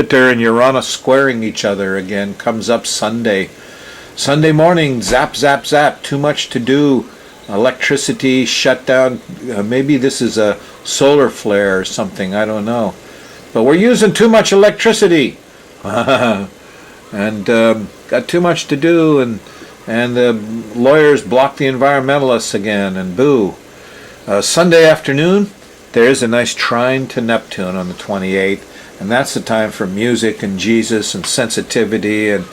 Jupiter and Uranus squaring each other again comes up Sunday. Sunday morning, zap, zap, zap, too much to do. Electricity shut down. Maybe this is a solar flare or something, I don't know. But we're using too much electricity. And got too much to do, and the lawyers block the environmentalists again, and boo. Sunday afternoon, there is a nice trine to Neptune on the 28th, and that's the time for music and Jesus and sensitivity and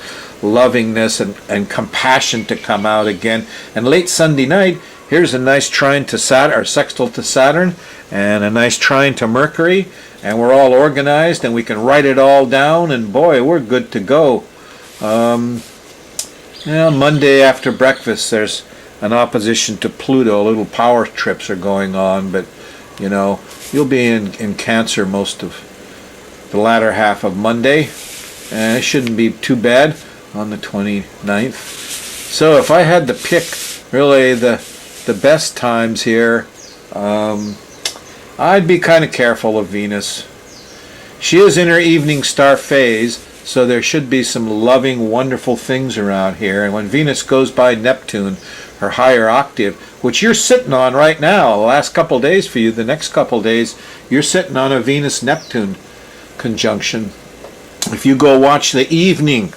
lovingness and compassion to come out again. And late Sunday night, here's a nice trine to Saturn, or sextile to Saturn, and a nice trine to Mercury, and we're all organized and we can write it all down, and boy, we're good to go. Monday after breakfast, there's an opposition to Pluto. Little power trips are going on, but you'll be in Cancer most of the latter half of Monday, and it shouldn't be too bad on the 29th. So if I had to pick really the best times here, I'd be kind of careful of Venus. She is in her evening star phase, so there should be some loving, wonderful things around here. And when Venus goes by Neptune, her higher octave, which you're sitting on right now, the last couple days for you, the next couple days, you're sitting on a Venus-Neptune conjunction. If you go watch the evening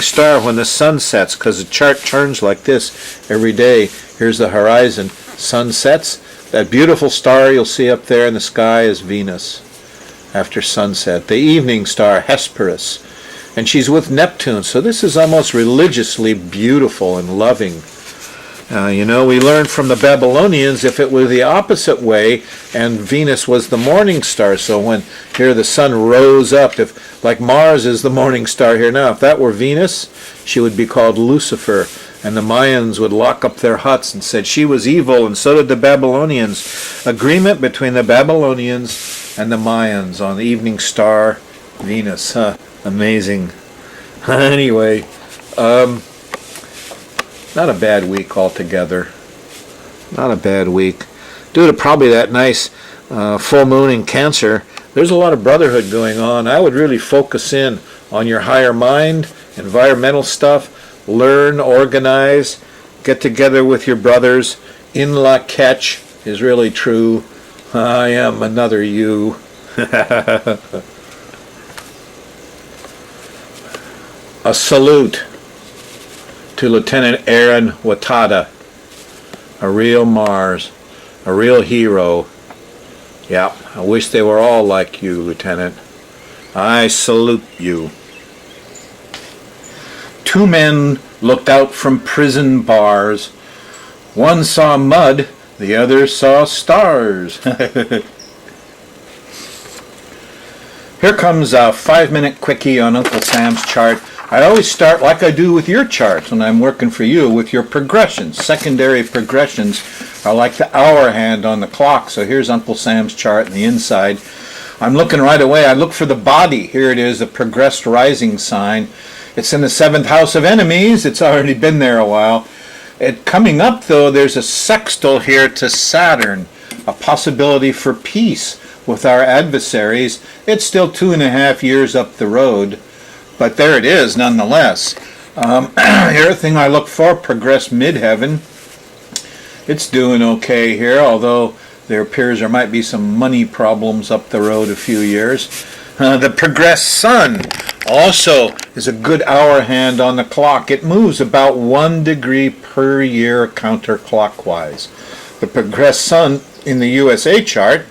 star when the sun sets, because the chart turns like this every day. Here's the horizon. Sun sets. That beautiful star you'll see up there in the sky is Venus after sunset. The evening star, Hesperus. And she's with Neptune, so this is almost religiously beautiful and loving. We learned from the Babylonians, if it were the opposite way and Venus was the morning star, so when here the sun rose up, if like Mars is the morning star here now, if that were Venus, she would be called Lucifer, and the Mayans would lock up their huts and said she was evil, and so did the Babylonians. Agreement between the Babylonians and the Mayans on the evening star Venus. Amazing. Anyway, not a bad week altogether. Not a bad week. Due to probably that nice full moon in Cancer, there's a lot of brotherhood going on. I would really focus in on your higher mind, environmental stuff, learn, organize, get together with your brothers. In la catch is really true. I am another you. A salute to Lieutenant Aaron Watada, a real Mars, a real hero. Yeah, I wish they were all like you, Lieutenant. I salute you. Two men looked out from prison bars. One saw mud, the other saw stars. Here comes a 5-minute quickie on Uncle Sam's chart. I always start like I do with your charts when I'm working for you, with your progressions. Secondary progressions are like the hour hand on the clock. So here's Uncle Sam's chart on the inside. I'm looking right away. I look for the body. Here it is, the progressed rising sign. It's in the 7th house of enemies. It's already been there a while. Coming up, though, there's a sextile here to Saturn, a possibility for peace with our adversaries. It's still 2.5 years up the road, but there it is nonetheless. The other thing I look for, progress midheaven. It's doing okay here, although there appears there might be some money problems up the road a few years. The progressed sun also is a good hour hand on the clock. It moves about 1 degree per year counterclockwise. The progressed sun in the USA chart,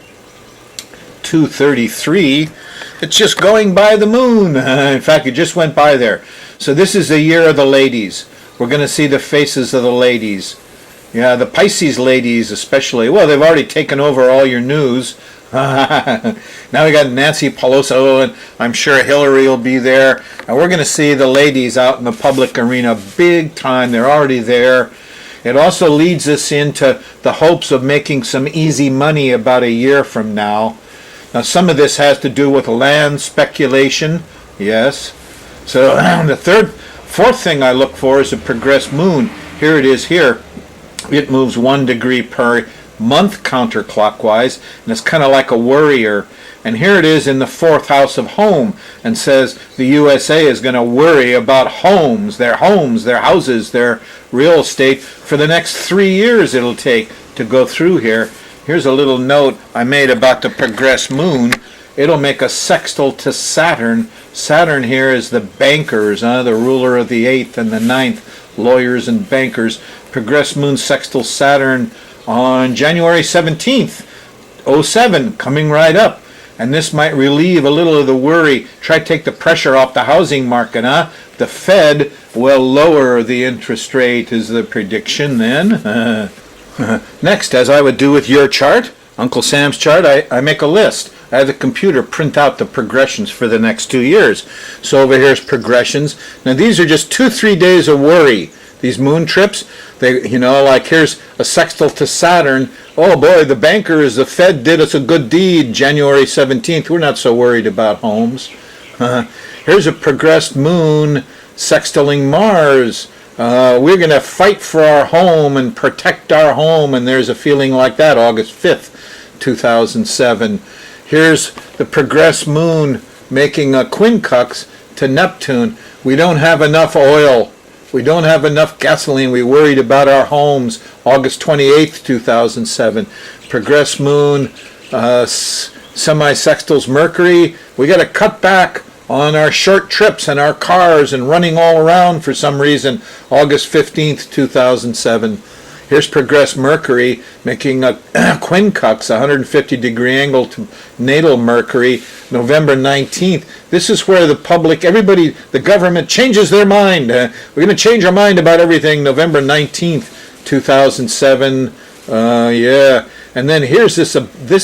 233, it's just going by the moon. In fact, it just went by there. So this is the year of the ladies. We're going to see the faces of the ladies. Yeah, the Pisces ladies especially. Well, they've already taken over all your news. Now we got Nancy Pelosi, and I'm sure Hillary will be there. And we're going to see the ladies out in the public arena big time. They're already there. It also leads us into the hopes of making some easy money about a year from now. Now, some of this has to do with land speculation. Yes. So the fourth thing I look for is a progressed moon. Here it is here. It moves 1 degree per month counterclockwise, and it's kind of like a warrior. And here it is in the 4th house of home, and says the USA is going to worry about homes, their houses, their real estate for the next 3 years it'll take to go through here. Here's a little note I made about the progressed moon. It'll make a sextile to Saturn. Saturn here is the bankers, the ruler of the 8th and the 9th, lawyers and bankers. Progressed moon sextile Saturn on January 17th, 07, coming right up. And this might relieve a little of the worry. Try to take the pressure off the housing market, The Fed will lower the interest rate is the prediction then. Next, as I would do with your chart, Uncle Sam's chart, I make a list. I have the computer print out the progressions for the next 2 years. So over here's progressions. Now these are just 2-3 days of worry. These moon trips, they, like here's a sextile to Saturn. Oh boy, the bankers, the Fed did us a good deed January 17th. We're not so worried about homes. Here's a progressed moon sextiling Mars. We're going to fight for our home and protect our home, and there's a feeling like that August 5th, 2007. Here's the progressed moon making a quincux to Neptune. We don't have enough oil. We don't have enough gasoline. We worried about our homes. August 28th, 2007. Progressed moon, semi-sextiles Mercury. We got to cut back on our short trips and our cars and running all around for some reason. August 15th, 2007. Here's progressed Mercury making a quincux, 150-degree angle to natal Mercury, November 19th. This is where the public, everybody, the government changes their mind. We're going to change our mind about everything. November 19th, 2007. Yeah. And then here's this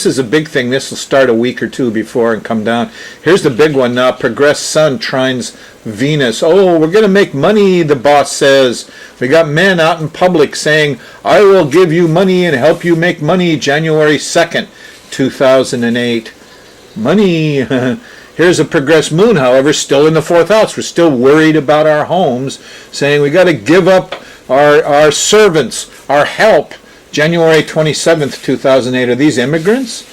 is a big thing. This will start a week or two before and come down. Here's the big one now. Progressed Sun trines Venus. Oh, we're going to make money, the boss says. We got men out in public saying, I will give you money and help you make money, January 2nd, 2008. Money. Here's a progressed moon, however, still in the 4th house. We're still worried about our homes, saying we got to give up our servants, our help. January 27th, 2008. Are these immigrants?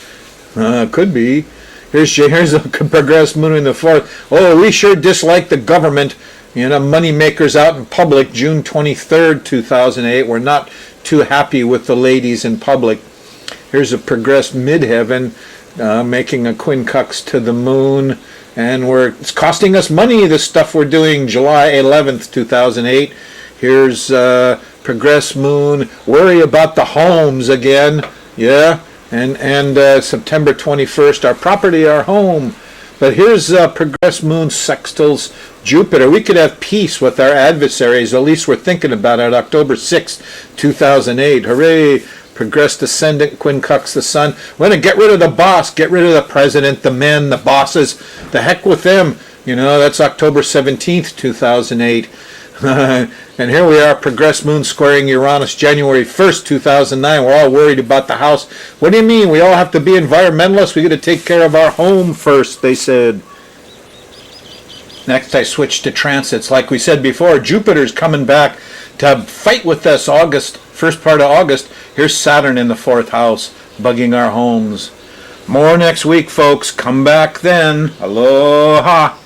Could be. Here's a progressed moon in the 4th. Oh, we sure dislike the government. Money makers out in public. June 23rd, 2008. We're not too happy with the ladies in public. Here's a progressed midheaven making a quincux to the moon. And it's costing us money, this stuff we're doing. July 11th, 2008. Here's progressed moon, worry about the homes again, yeah, and September 21st, our property, our home. But here's progressed moon sextiles Jupiter. We could have peace with our adversaries, at least we're thinking about it. October 6th, 2008, hooray. Progressed ascendant quincux the sun. We're going to get rid of the boss, get rid of the president, the men, the bosses, the heck with them. That's October 17th, 2008. And here we are, progressed moon squaring Uranus, January 1st, 2009. We're all worried about the house. What do you mean? We all have to be environmentalists? We got to take care of our home first, they said. Next, I switched to transits. Like we said before, Jupiter's coming back to fight with us first part of August. Here's Saturn in the 4th house, bugging our homes. More next week, folks. Come back then. Aloha.